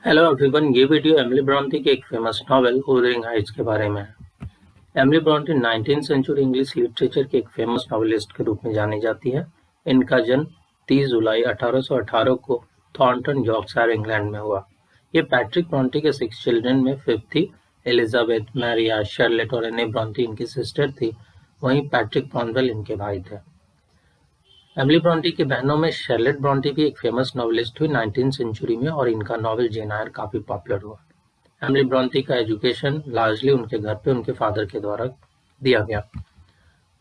Hello everyone, ये video Emily Bronte के एक फेमस नॉवेल वुथरिंग हाइट्स के बारे में है। एमिली ब्रॉन्टे 19वीं सेंचुरी इंग्लिश लिटरेचर के एक फेमस नॉवेलिस्ट के रूप में जानी जाती है। इनका जन्म 30 जुलाई 1818 को थॉर्नटन, यॉर्कशायर, इंग्लैंड में हुआ। ये पैट्रिक ब्रॉन्टे के 6 चिल्ड्रन में 5th थी। एलिजाबेथ, मैरिया, शार्लेट और एनी ब्रॉन्टे इनकी सिस्टर थी। वहीं पैट्रिक कॉर्नवेल इनके भाई थे। एमिली ब्रॉन्टे की बहनों में शार्लेट ब्रॉन्टे भी एक फेमस नॉवेलिस्ट हुई 19वीं सेंचुरी में, और इनका नॉवेल जेन एयर काफी पॉपुलर हुआ। एमिली ब्रॉन्टे का एजुकेशन लार्जली उनके घर पे उनके फादर के द्वारा दिया गया।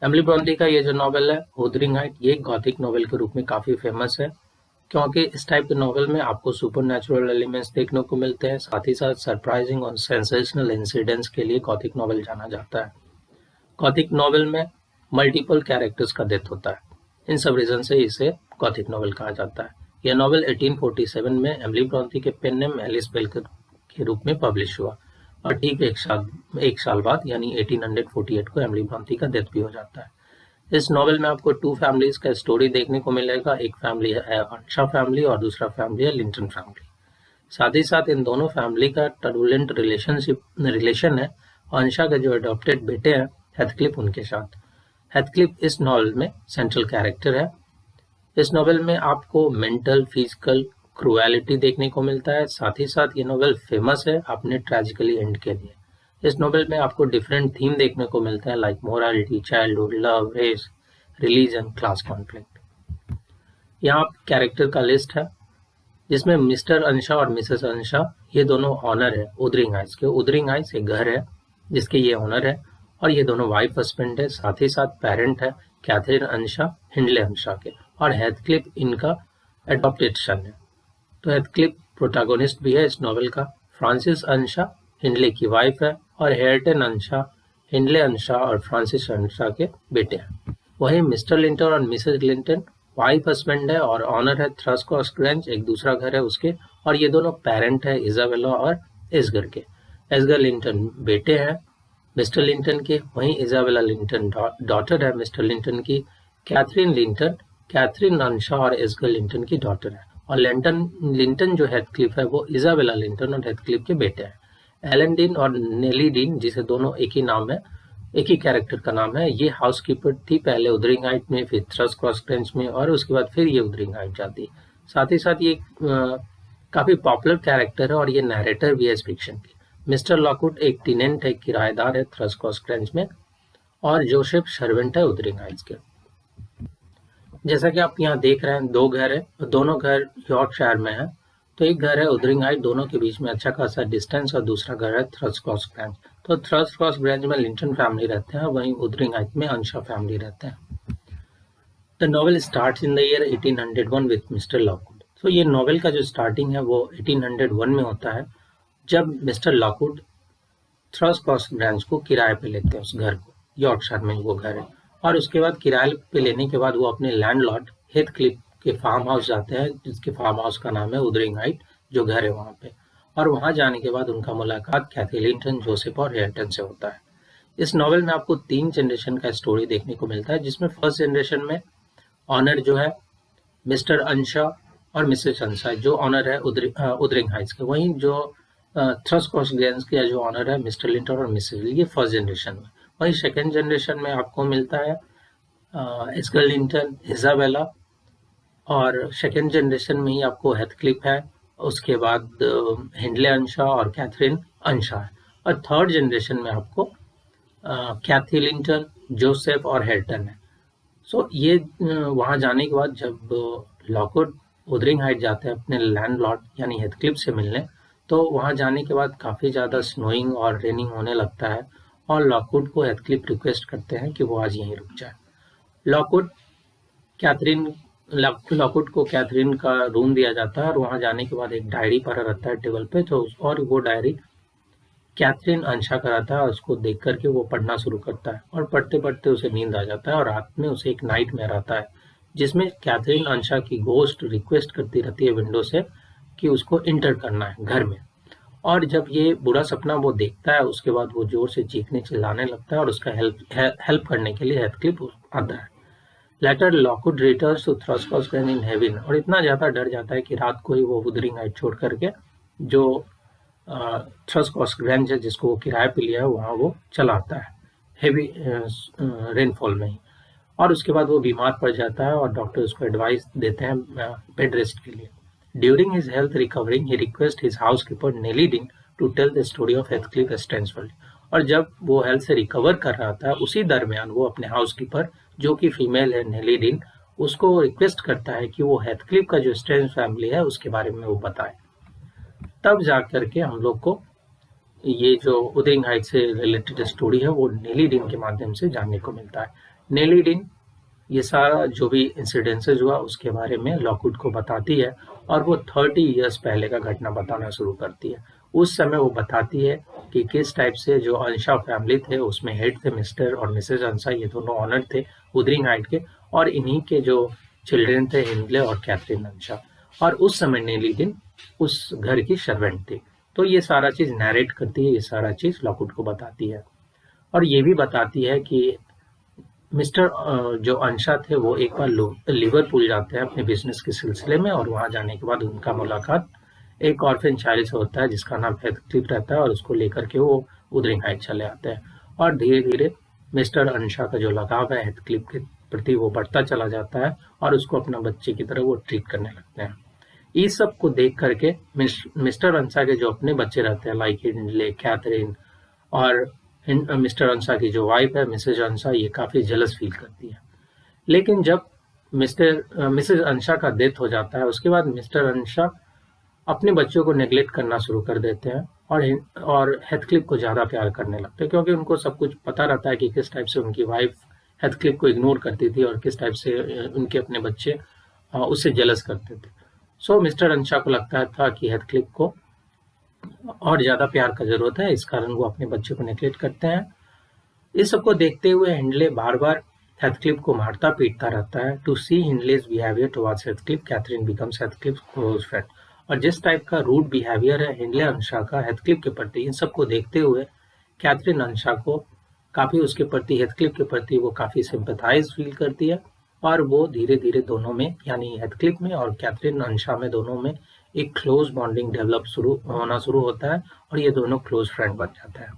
एमिली ब्रॉन्टे का ये जो नॉवेल है वुथरिंग हाइट, ये गॉथिक नॉवेल के रूप में काफी फेमस है, क्योंकि इस टाइप के नॉवेल में आपको सुपरनैचुरल एलिमेंट्स देखने को मिलते हैं। साथ ही साथ सरप्राइजिंग और सेंसेशनल इंसिडेंट्स के लिए गॉथिक नॉवेल जाना जाता है। गॉथिक नॉवेल में मल्टीपल कैरेक्टर्स का डेथ होता है। इन सब रीजन से इसे गॉथिक नॉवेल कहा जाता है। यह नॉवेल 1847 में एमिली ब्रॉन्टे के पेन नेम एलिस बेल के रूप में पब्लिश हुआ, और ठीक एक साल बाद यानी 1848 को एमिली ब्रॉन्टे का डेथ भी हो जाता है। इस नॉवेल में आपको 2 फैमिलीज का स्टोरी देखने को मिलेगा। एक फैमिली है अंशा फैमिली और दूसरा फैमिली है लिंटन फैमिली। साथ ही साथ इन दोनों फैमिली का टर्बुलेंट रिलेशन है। अंशा के जो अडॉप्टेड बेटे हैं हेथक्लिफ, उनके साथ। हेथक्लिफ इस नॉवेल में सेंट्रल कैरेक्टर है। इस नॉवेल में आपको मेंटल, फिजिकल क्रूएलिटी देखने को मिलता है। साथ ही साथ ये नॉवेल फेमस है अपने ट्रेजिकली एंड के लिए। इस नॉवेल में आपको डिफरेंट थीम देखने को मिलते हैं, like morality, childhood, love, race, religion, class conflict. यहाँ कैरेक्टर का लिस्ट है, जिसमें मिस्टर अंशा और मिसेस अंशा ये दोनों ऑनर है वुथरिंग हाइट्स के। वुथरिंग हाइट्स एक घर है जिसके ये ऑनर है, और ये दोनों वाइफ हस्बैंड है। साथ ही साथ पेरेंट है कैथरीन अंशा, हिंडले अंशा के, और हेथक्लिफ इनका एडॉप्टेड सन है। तो हेथक्लिफ प्रोटैगोनिस्ट भी है इस नॉवेल का। फ्रांसिस अंशा हिंडले की वाइफ है, और हेयरटन अंशा हिंडले अंशा और फ्रांसिस अंशा के बेटे हैं। वहीं मिस्टर लिंटन और मिसेस लिंटन वाइफ हस्बैंड है, और ऑनर है थ्रस्कॉस ग्रेंज, एक दूसरा घर है उसके, और ये दोनों पेरेंट है इजाबेला और एसगर के। एसगर लिंटन बेटे हैं मिस्टर लिंटन के, वहीं इजाबेला लिंटन डॉटर है मिस्टर लिंटन की। कैथरीन अंशा और एसगर लिंटन की डॉटर है, और लिंटन जो हेथक्लिफ है वो इजाबेला लिंटन और हेथक्लिफ के बेटे हैं। एलन डीन और नेली डीन, जिसे दोनों एक ही नाम है, एक ही कैरेक्टर का नाम है, ये हाउसकीपर थी पहले वुथरिंग हाइट में, फिर थ्रस्कॉस ग्रेंज में, और उसके बाद फिर ये वुथरिंग हाइट जाती। साथ ही साथ ये काफी पॉपुलर कैरेक्टर है, और ये नरेटर भी है इस फिक्शन की। मिस्टर लॉकवुड एक टेनेंट है, किराएदार है थ्रस्कॉस ग्रेंज में, और जोसेफ सर्वेंट है वुथरिंग हाइट्स के। जैसा कि आप यहाँ देख रहे हैं, 2 घर है, दोनों घर यॉर्कशायर में है। तो एक घर है वुथरिंग हाइट, दोनों के बीच में अच्छा खासा डिस्टेंस, और दूसरा घर है थ्रस्कॉस ग्रेंज। तो थ्रस्कॉस ग्रेंज में लिंटन फैमिली रहते हैं, वहीं वुथरिंग हाइट में अंशा फैमिली रहते हैं। The novel starts in the year 1801 with mister Lockwood. तो ये नॉवेल का जो स्टार्टिंग है वो 1801 में होता है, जब मिस्टर लॉकवुड थ्रस्कॉस ग्रेंज को किराए पे लेते हैं, उस घर को। यॉर्कशायर में वो घर है, और उसके बाद किराए पे लेने के बाद वो अपने लैंडलॉर्ड हेथक्लिफ के फार्म हाउस जाते हैं, जिसके फार्म हाउस का नाम है वुथरिंग हाइट, जो घर है वहाँ पे। और वहाँ जाने के बाद उनका मुलाकात कैथी लिंटन, जोसेफ और हेयरटन से होता है। इस नॉवेल में आपको 3 जनरेशन का स्टोरी देखने को मिलता है, जिसमें फर्स्ट जनरेशन में ऑनर जो है मिस्टर अंशा और मिसेस अंशा, जो ऑनर है वुथरिंग हाइट्स के। वहीं जो थ्रस्कॉस ग्रेंज के जो ऑनर है मिस्टर लिंटन और मिसेस, ये फर्स्ट जनरेशन में। वहीं सेकेंड जनरेशन में आपको मिलता है एसगर लिंटन, इजाबेला, और सेकेंड जनरेशन में ही आपको हेथक्लिफ है। उसके बाद हिंडले अंशा और कैथरीन अंशा है। और थर्ड जनरेशन में आपको कैथी लिंटन, जोसेफ और हेयरटन है। सो ये वहाँ जाने के बाद जब लॉकवुड वुथरिंग हाइट जाते हैं अपने लैंडलॉर्ड यानी हेथक्लिफ से मिलने, तो वहाँ जाने के बाद काफ़ी ज़्यादा स्नोइंग और रेनिंग होने लगता है, और लॉकवुड को हेथक्लिफ रिक्वेस्ट करते हैं कि वो आज यहीं रुक जाए। लॉकवुड लॉकवुड को कैथरीन का रूम दिया जाता है, और वहाँ जाने के बाद एक डायरी पड़ा रहता है टेबल पे, तो और वो डायरी कैथरीन अंशा का रहता है। उसको देख करके वो पढ़ना शुरू करता है, और पढ़ते पढ़ते उसे नींद आ जाता है, और रात में उसे एक नाइट में आता है, जिसमें कैथरीन अंशा की गोस्ट रिक्वेस्ट करती रहती है विंडो से कि उसको इंटर करना है घर में। और जब ये बुरा सपना वो देखता है, उसके बाद वो जोर से चीखने चिल्लाने लगता है, और उसका हेल्प करने के लिए हेथक्लिफ आता है। Later Lockwood returns to Thrushcross Grange in heaven, और इतना ज़्यादा डर जाता है कि रात को ही वो वुथरिंग हाइट छोड़ करके जो थ्रस्कॉस ग्रेंज है जिसको वो किराए पे लिया है वहाँ वो चलाता है हेवी रेनफॉल में ही। और उसके बाद वो बीमार पड़ जाता है और डॉक्टर उसको एडवाइस देते हैं बेड रेस्ट के लिए। During his health recovering he request his housekeeper Nelly Dean to tell the story of Heathcliff Stansfield. और जब वो हेल्थ से रिकवर कर रहा था उसी दरमियान वो अपने हाउसकीपर जो कि फीमेल है नेली डिन उसको रिक्वेस्ट करता है कि वो हेथक्लिफ का जो स्टैन्स फैमिली है उसके बारे में वो बताए। तब जा करके हम लोग को ये जो उदरिंग हाइट से रिलेटेड स्टोरी है वो नेली डिन के माध्यम से जानने को मिलता है। नेली डिन ये सारा जो भी इंसिडेंसेस हुआ उसके बारे में लॉकवुड को बताती है और वो 30 इयर्स पहले का घटना बताना शुरू करती है। उस समय वो बताती है कि किस टाइप से जो अंशा फैमिली थे उसमें हेड थे मिस्टर और मिसेज अंशा, ये दोनों ऑनर थे उदरिंग हाइट के, और इन्हीं के जो चिल्ड्रन थे हिंडले और कैथरीन अंशा। और उस समय नेली डिन उस घर की सर्वेंट थी। तो ये सारा चीज नैरेट करती है, ये सारा चीज लॉकवुड को बताती है। और ये भी बताती है कि मिस्टर जो अंशा थे वो एक बार लिवरपूल जाते हैं अपने बिजनेस के सिलसिले में, और वहां जाने के बाद उनका मुलाकात एक ऑर्फन चाइल्ड से होता है जिसका नाम हेथक्लिफ रहता है, और उसको लेकर के वो उदरिंग हाइट चले आते हैं। और धीरे धीरे मिस्टर अंशा का जो लगाव है हेथक्लिफ के प्रति वो बढ़ता चला जाता है और उसको अपना बच्चे की तरह वो ट्रीट करने लगते हैं। इस सब को देख करके मिस्टर अंशा के जो अपने बच्चे रहते हैं लाइक हिंडले, कैथरीन और मिस्टर अंशा की जो वाइफ है मिसेज अंशा, ये काफी जेलस फील करती है। लेकिन जब मिसेज अंशा का डेथ हो जाता है उसके बाद मिस्टर अंशा अपने बच्चों को नेग्लेक्ट करना शुरू कर देते हैं और हेथक्लिफ को ज्यादा प्यार करने लगते हैं, क्योंकि उनको सब कुछ पता रहता है कि किस टाइप से उनकी वाइफ हेथक्लिफ को इग्नोर करती थी और किस टाइप से उनके अपने बच्चे उससे जेलस करते थे। सो मिस्टर अंशा को लगता था कि हेथक्लिफ को और ज्यादा प्यार का जरूरत है, इस कारण वो अपने बच्चे को नेग्लेक्ट करते हैं। इस सबको देखते हुए हिंडले बार बार हेथक्लिफ को मारता पीटता रहता है। To see Hindley's behaviour towards Heathcliff, Catherine becomes Heathcliff close friend. और जिस टाइप का रूड बिहेवियर है हिंडले अंशा का हेथक्लिफ के प्रति, इन सबको देखते हुए कैथरीन अंशा को काफी उसके प्रति हेथक्लिफ के प्रति वो काफी सिंपैथाइज फील करती है, और वो धीरे धीरे दोनों में यानी हेथक्लिफ में और कैथरीन अंशा में दोनों में एक क्लोज बॉन्डिंग डेवलप होना शुरू होता है और ये दोनों क्लोज फ्रेंड बन जाते हैं।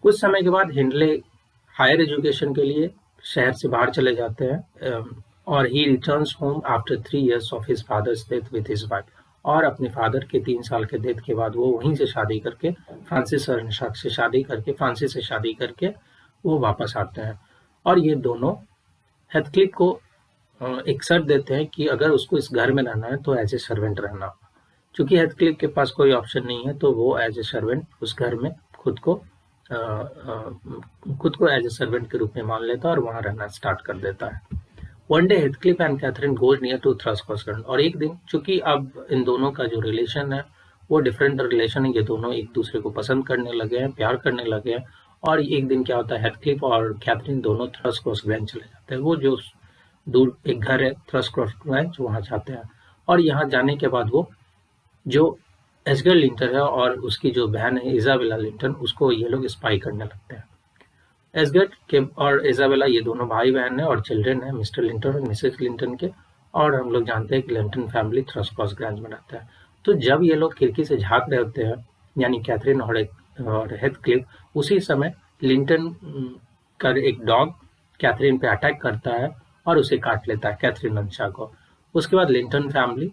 कुछ समय के बाद हिंडले हायर एजुकेशन के लिए शहर से बाहर चले जाते हैं और ही returns home after 3 years of his father's death with his wife. और अपने फादर के 3 साल के डेथ के बाद वो वहीं से शादी करके फ्रांसिस से शादी करके वो वापस आते हैं। और ये दोनों हेथक्लिफ को एक शर्त देते हैं कि अगर उसको इस घर में रहना है तो एज ए सर्वेंट रहना। चूंकि हेथक्लिफ के पास कोई ऑप्शन नहीं है तो वो एज ए सर्वेंट उस घर में खुद को एज ए सर्वेंट के रूप में मान लेता है और वहां रहना स्टार्ट कर देता है। One day Heathcliff and Catherine goes near to Thrushcross Grange. और एक दिन चूंकि अब इन दोनों का जो रिलेशन है वो डिफरेंट रिलेशन है, ये दोनों एक दूसरे को पसंद करने लगे हैं, प्यार करने लगे हैं। और एक दिन क्या होता है हेथक्लिफ और कैथरीन दोनों थ्रस्कॉस ग्रेंज चले जाते हैं। वो जो दूर एक घर है थ्रस्कॉस ग्रेंज वहां जाते हैं और यहाँ जाने के बाद वो जो एस्गर लिंटन है और उसकी जो बहन है इजाबेला लिंटन उसको ये लोग स्पाई करने लगते हैं। एस्गर के और इजाबेला ये दोनों भाई बहन है और चिल्ड्रन है मिस्टर लिंटन और मिसेस लिंटन के। और हम लोग जानते हैं कि लिंटन फैमिली थ्रस्कॉस ग्रेंज में रहता है। तो जब ये लोग खिड़की से झांक रहे होते हैं यानी कैथरीन और हेथक्लिफ, उसी समय लिंटन का एक डॉग कैथरीन पे अटैक करता है और उसे काट लेता है कैथरीन अंशा को। उसके बाद लिंटन फैमिली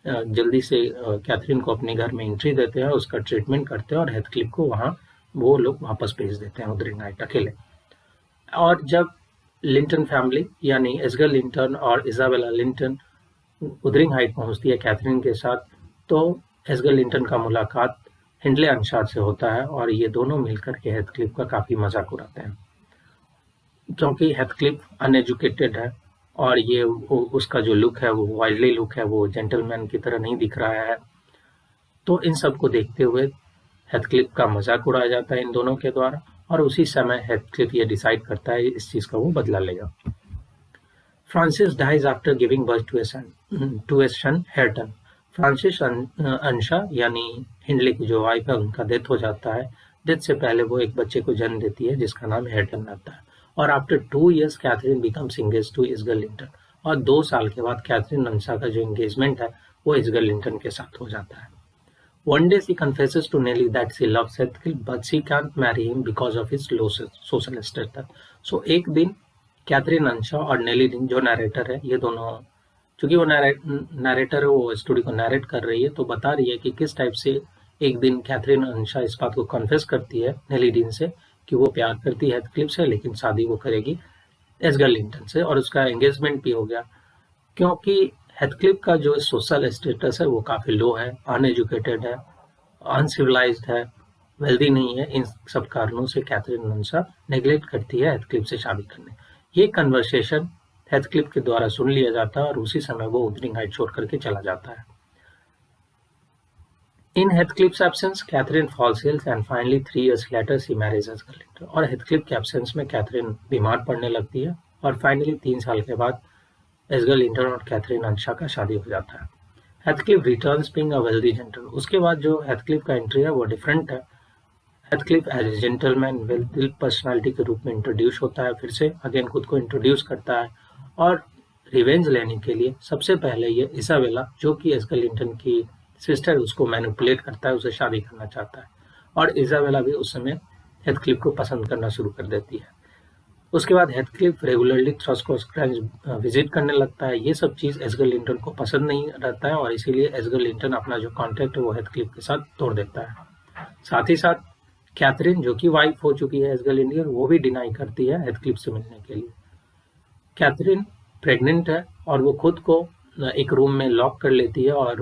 जल्दी से कैथरीन को अपने घर में एंट्री देते हैं, उसका ट्रीटमेंट करते हैं और हेथक्लिफ को वहां वो लोग वापस भेज देते हैं उदरिंग हाइट अकेले। और जब लिंटन फैमिली यानी एस्गर लिंटन और इजाबेला लिंटन उदरिंग हाइट पहुंचती है कैथरीन के साथ, तो एस्गर लिंटन का मुलाकात हिंडले अंशा से होता है और ये दोनों मिलकर के हेथक्लिफ का काफी मजाक उड़ाते हैं। क्योंकि हेथक्लिफ अनएजुकेटेड है और ये उसका जो लुक है वो वाइल्डली लुक है, वो जेंटलमैन की तरह नहीं दिख रहा है। तो इन सब को देखते हुए हेथक्लिफ का मजाक उड़ाया जाता है इन दोनों के द्वारा और उसी समय हेथक्लिफ ये डिसाइड करता है इस चीज का वो बदला लेगा। Frances dies after giving birth to a son Hareton. Frances Earnshaw यानी हिंडले की जो वाइफ है उनका डेथ हो जाता है। डेथ से पहले वो एक बच्चे को जन्म देती है जिसका नाम हेर्टन रहता है। और after 2 years Catherine becomes engaged to Edgar Linton. और 2 साल के बाद कैथरीन अंशा का जो एंगेजमेंट है वो एजगर लिंटन के साथ हो जाता है। One day she confesses to Nelly that she loves Heathcliff but she can't marry him because of his low social status. So एक दिन कैथरीन अंशा और नेली डिन जो नरेटर है, ये दोनों, चूंकि वो नरेटर है, वो स्टोरी को नरेट कर रही है, तो बता रही है कि किस टाइप से एक दिन कैथरीन अंशा इस बात को कन्फेस करती है नेली डिन से कि वो प्यार करती है हेथक्लिफ से, लेकिन शादी वो करेगी एजगर लिंटन से, और उसका एंगेजमेंट भी हो गया। क्योंकि हेथक्लिफ का जो सोशल स्टेटस है वो काफ़ी लो है, अनएजुकेटेड है, अनसिविलाइज्ड है, वेल्दी नहीं है। इन सब कारणों से कैथरीन अंशा नेग्लेक्ट करती है हेथक्लिफ से शादी करने। ये कन्वर्सेशन हेथक्लिफ के द्वारा सुन लिया जाता है और उसी समय वो उदरिंग हाइट छोड़ करके चला जाता है। In Heathcliff's absence Catherine falls ill and finally 3 years later she marriage Edgar Linton. और हेथक्लिफ के एब्सेंस में कैथरीन बीमार पड़ने लगती है और फाइनली 3 साल के बाद एजगर लिंटन और कैथरीन अंशा का शादी हो जाता है। Heathcliff returns being a wealthy gentle. उसके बाद जो हेथक्लिफ का एंट्री है वो डिफरेंट है। Heathcliff as a gentleman wealthy personality के रूप में इंट्रोड्यूस होता है, फिर से अगेन खुद को इंट्रोड्यूस करता है और रिवेंज लेने के लिए सबसे पहले ये इसाबेला, जो कि एजगर लिंटन की सिस्टर, उसको मैनिपुलेट करता है, उसे शादी करना चाहता है। और इसाबेला भी उस समय हेथक्लिफ को पसंद करना शुरू कर देती है। उसके बाद हेथक्लिफ रेगुलरली थ्रस्कोस क्रंच विजिट करने लगता है। ये सब चीज़ एजगर लिंटन को पसंद नहीं रहता है और इसीलिए एजगर लिंटन अपना जो कॉन्टैक्ट है वो हेथक्लिफ के साथ तोड़ देता है। साथ ही साथ कैथरीन, जो कि वाइफ हो चुकी है एजगर लिंटन, वो भी डिनाई करती है हेथक्लिफ से मिलने के लिए। कैथरीन प्रेग्नेंट है और वो खुद को एक रूम में लॉक कर लेती है और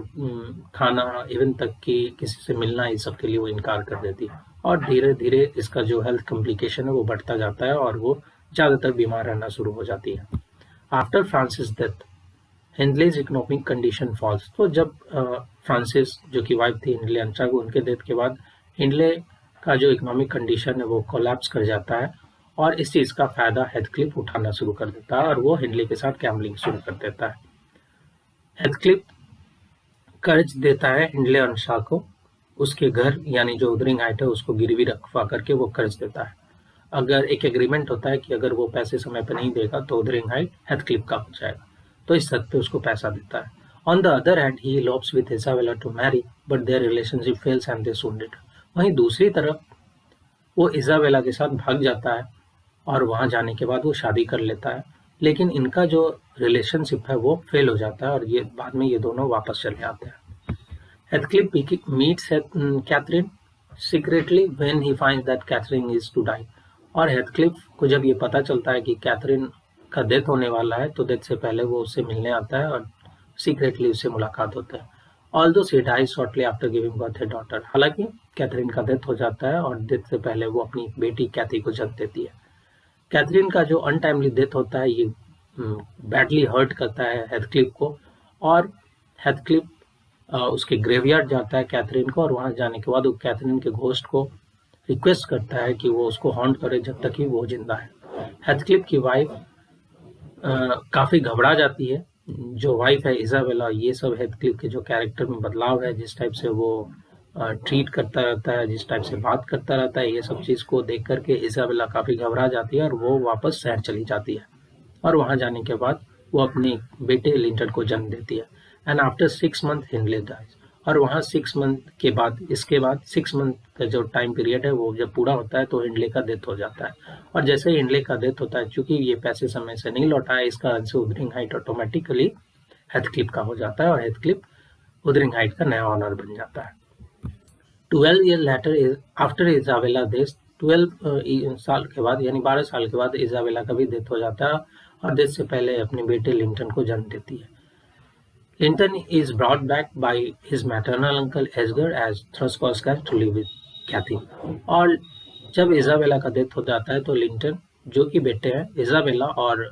खाना, इवन तक कि किसी से मिलना, इस सब के लिए वो इनकार कर देती है। और धीरे धीरे इसका जो हेल्थ कॉम्प्लिकेशन है वो बढ़ता जाता है और वो ज़्यादातर बीमार रहना शुरू हो जाती है। After Frances death Hindley's economic condition falls. तो जब फ्रांसिस, जो कि वाइफ थी हिंडले अंशा को, उनके डेथ के बाद हिंडले का जो इकोनॉमिक कंडीशन है वो कोलैप्स कर जाता है और इस चीज़ का फ़ायदा हेथक्लिफ उठाना शुरू कर देता है और वो हिंडले के साथ गैम्बलिंग शुरू कर देता है। हेथक्लिफ कर्ज देता है हिंडले अंशा को, उसके घर यानी जो उदरिंग हाइट है उसको गिरवी रखवा करके वो कर्ज देता है। अगर एक एग्रीमेंट होता है कि अगर वो पैसे समय पर नहीं देगा तो उदरिंग हाइट हेथक्लिफ का हो जाएगा, तो इस शर्त पे उसको पैसा देता है। On the other hand he elopes with Isabella to marry but their relationship fails and they soon did। वहीं दूसरी तरफ वो इसाबेला के साथ भाग जाता है और वहां जाने के बाद वो शादी कर लेता है, लेकिन इनका जो रिलेशनशिप है वो फेल हो जाता है और ये बाद में ये दोनों वापस चले आते हैं। Heathcliff meets Catherine secretly when he finds that Catherine is to die। और हेथक्लिफ को जब ये पता चलता है कि कैथरीन का डेथ होने वाला है तो डेथ से पहले वो उससे मिलने आता है और सीक्रेटली उससे मुलाकात होता है। Although she dies shortly after giving birth a daughter. हालांकि कैथरीन का डेथ हो जाता है और डेथ से पहले वो अपनी बेटी कैथी को जन्म देती है। कैथरीन का जो अनटाइमली डेथ होता है ये बैडली हर्ट करता है हेथक्लिफ को और हेथक्लिफ उसके ग्रेवयार्ड जाता है कैथरीन को और वहां जाने के बाद वो कैथरीन के घोस्ट को रिक्वेस्ट करता है कि वो उसको हॉन्ट करे जब तक कि वो जिंदा है। हेथक्लिफ की वाइफ काफ़ी घबरा जाती है। जो वाइफ है इसाबेला, ये सब हेथक्लिफ के जो कैरेक्टर में बदलाव है, जिस टाइप से वो ट्रीट करता रहता है, जिस टाइप से बात करता रहता है, ये सब चीज़ को देख करके इसाबेला काफ़ी घबरा जाती है और वो वापस शहर चली जाती है और वहाँ जाने के बाद वो अपने बेटे लिंटन को जन्म देती है। And after 6 month Hindley dies. और वहाँ 6 month के बाद, इसके बाद 6 month का जो टाइम पीरियड है वो जब पूरा होता है तो हिंडले का डेथ हो जाता है। और जैसे ही हिंडले का डेथ होता है, चूंकि ये पैसे समय से नहीं लौटा है, इसका आंसर उदरिंग हाइट ऑटोमेटिकली हेथक्लिफ का हो जाता है और हेथक्लिफ उदरिंग हाइट का नया ऑनर बन जाता है। 12 years later after Isabella death, 12 साल के बाद यानी 12 साल के बाद इसाबेला का भी डेथ हो जाता है और डेथ से पहले अपने बेटे लिंटन को जन्म देती है। Linton is brought back by his maternal uncle Edgar as Thruskoscar to live with Cathy। और जब इसाबेला का डेथ हो जाता है तो लिंटन, जो कि बेटे हैं इसाबेला और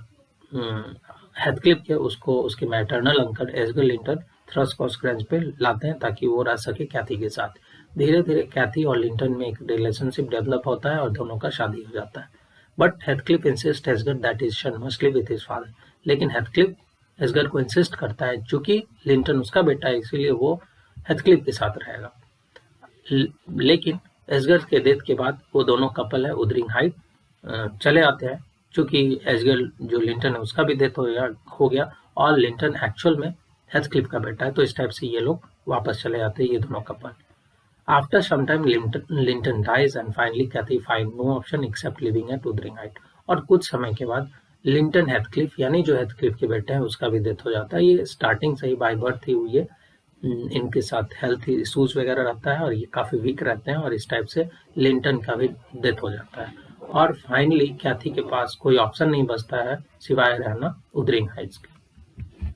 हेथक्लिफ के, उसको उसके मैटरनल अंकल एजगर लिंटन थ्रस्कोस्क्रैंच पे लाते हैं ताकि वो रह सके कैथी के साथ। धीरे धीरे कैथी और लिंटन में एक रिलेशनशिप डेवलप होता है और दोनों का शादी हो जाता है। But Heathcliff insist Edgar that his son must live with his father. लेकिन हेथक्लिफ एजगर को इंसिस्ट करता है, चूंकि लिंटन उसका बेटा है इसीलिए वो हेथक्लिफ के साथ रहेगा। लेकिन एजगर के डेथ के बाद वो दोनों कपल है उदरिंग हाइट चले आते हैं, चूंकि एजगर जो लिंटन है उसका भी डेथ हो गया और लिंटन एक्चुअल में हेथक्लिफ का बेटा है। तो इस टाइप से ये लोग वापस चले जाते हैं, ये दोनों couple. After some time, Linton dies and finally Cathy finds no option except living at Wuthering Heights. और कुछ समय के बाद लिंटन हेथक्लिफ यानी जो हेथक्लिफ के बेटे हैं उसका भी डेथ हो जाता है। ये स्टार्टिंग से ही बाय बर्थ ही हुई है, इनके साथ हेल्थ इशूज वगैरह रहता है और ये काफ़ी वीक रहते हैं और इस टाइप से लिंटन का भी डेथ हो जाता है। और फाइनली कैथी के पास कोई ऑप्शन नहीं बचता है सिवाय रहना वुथरिंग हाइट्स के।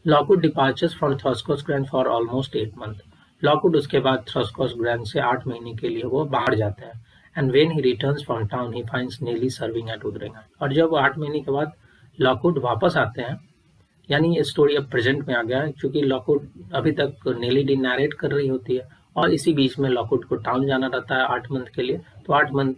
Lockwood departures from Thrushcross Grange for almost 8 मंथ। लॉकवुड उसके बाद थर्स्कोस ग्रैंड से 8 महीने के लिए वो बाहर जाते हैं। And when he returns from town he finds Nelly serving at Wuthering Heights. और जब वो 8 महीने के बाद लॉकवुड वापस आते हैं, यानी ये स्टोरी अब प्रेजेंट में आ गया है, क्योंकि लॉकवुड अभी तक नेली डी नरेट कर रही होती है और इसी बीच में लॉकवुड को टाउन जाना रहता है 8 मंथ के लिए। तो 8 मंथ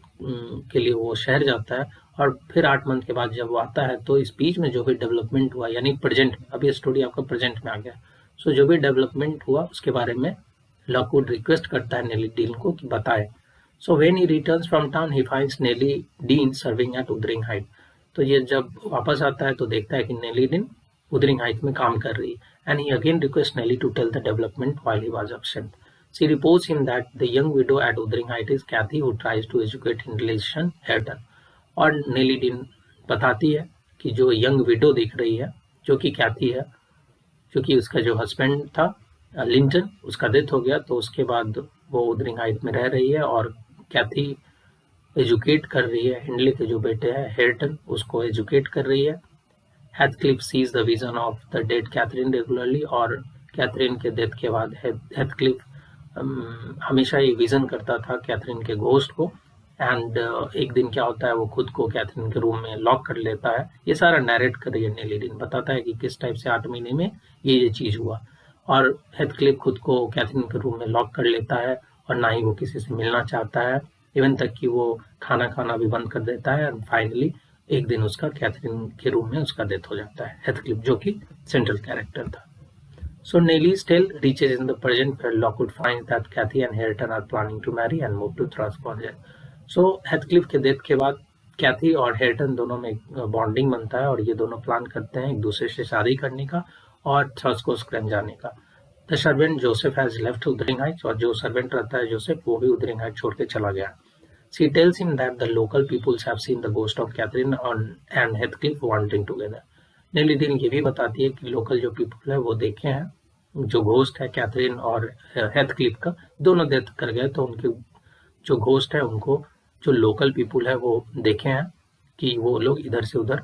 के लिए वो शहर जाता है और फिर 8 मंथ के बाद जब वो आता है तो इस बीच में जो भी डेवलपमेंट हुआ, यानी प्रेजेंट में, अब ये स्टोरी आपका प्रेजेंट में आ गया। सो जो भी डेवलपमेंट हुआ उसके बारे में लॉकवुड रिक्वेस्ट करता है नेली डीन को कि बताए। So when he returns from town he finds Nelly Dean serving at Wuthering Height. तो ये जब वापस आता है तो देखता है कि नेली डीन वुथरिंग हाइट में काम कर रही है। And he again request Nelly to tell the development while he was absent. She reports him that the young widow at Wuthering Heights is Cathy, who tries to educate in relation Hareton. और नेली dean बताती है कि जो young window दिख रही है जो कि कैथी है, क्योंकि उसका जो हस्बैंड था लिंटन उसका डेथ हो गया, तो उसके बाद वो वुथरिंग हाइट में रह रही है और कैथी एजुकेट कर रही है हिंडले के जो बेटे हैं हेरेटन, उसको एजुकेट कर रही है। Heathcliff sees the vision of the dead Catherine regularly. और कैथरीन के डेथ के बाद हेथक्लिफ हमेशा ये विजन करता था कैथरीन के घोस्ट को। एंड एक दिन क्या होता है, वो खुद को कैथरीन के रूम में लॉक कर लेता है। ये सारा नैरेट कर रही है नेली डीन, बताता है कि किस टाइप से 8 महीने में ये चीज़ हुआ। और हेथक्लिफ खुद को कैथरीन के रूम में लॉक कर लेता है और ना ही वो किसी से मिलना चाहता है, इवन तक कि वो खाना खाना भी बंद कर देता है। एंड फाइनली एक दिन उसका कैथरीन के रूम में उसका डेथ हो जाता है, हेथक्लिफ जो कि सेंट्रल कैरेक्टर था। So Nelly's tale reaches in the present where Lockwood finds that Cathy and Hareton are planning to marry and move to Thrushcross. So Heathcliff के डेथ के बाद कैथी और हेरेटन दोनों में बॉन्डिंग बनता है और ये दोनों प्लान करते हैं एक दूसरे से शादी करने का और थ्रस्कोस ग्रैंड जाने का। The servant Joseph has left Wuthering Heights. और जो सर्वेंट रहता है जोसेफ वो भी वुथरिंग हाइट्स छोड़ के चला गया। She tells him that the local peoples have seen the ghost of Catherine and Heathcliff wanting together. Nelly Dean ये भी बताती है कि लोकल जो पीपल है वो देखे हैं जो घोस्ट है कैथरीन और हेथक्लिफ का, दोनों डेथ कर गए, तो उनके जो घोस्ट है उनको जो लोकल पीपल है वो देखे हैं कि वो लोग इधर से उधर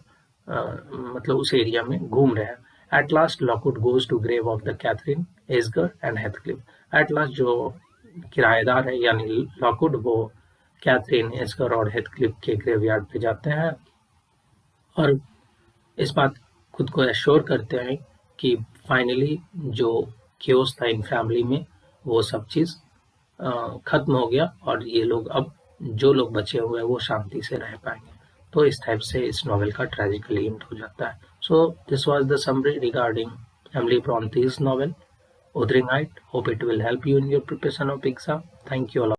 मतलब उस एरिया में घूम रहे हैं। At last Lockwood goes to grave of the Catherine, Edgar and Heathcliff. At last जो किराएदार है यानी लॉकवुड वो कैथरीन, एस्गर और हेथक्लिफ के ग्रेवयार्ड पे जाते हैं और इस बात खुद को एश्योर करते हैं कि फाइनली जो केओस था इन फैमिली में वो सब चीज़ खत्म हो गया और ये लोग अब जो लोग बचे हुए हैं वो शांति से रह पाएंगे। तो इस टाइप से इस नॉवेल का ट्रेजिकली एंड हो जाता है। So this was the summary regarding Emily Bronte's novel Wuthering Height. Hope it will help you in your preparation of exam. Thank you all.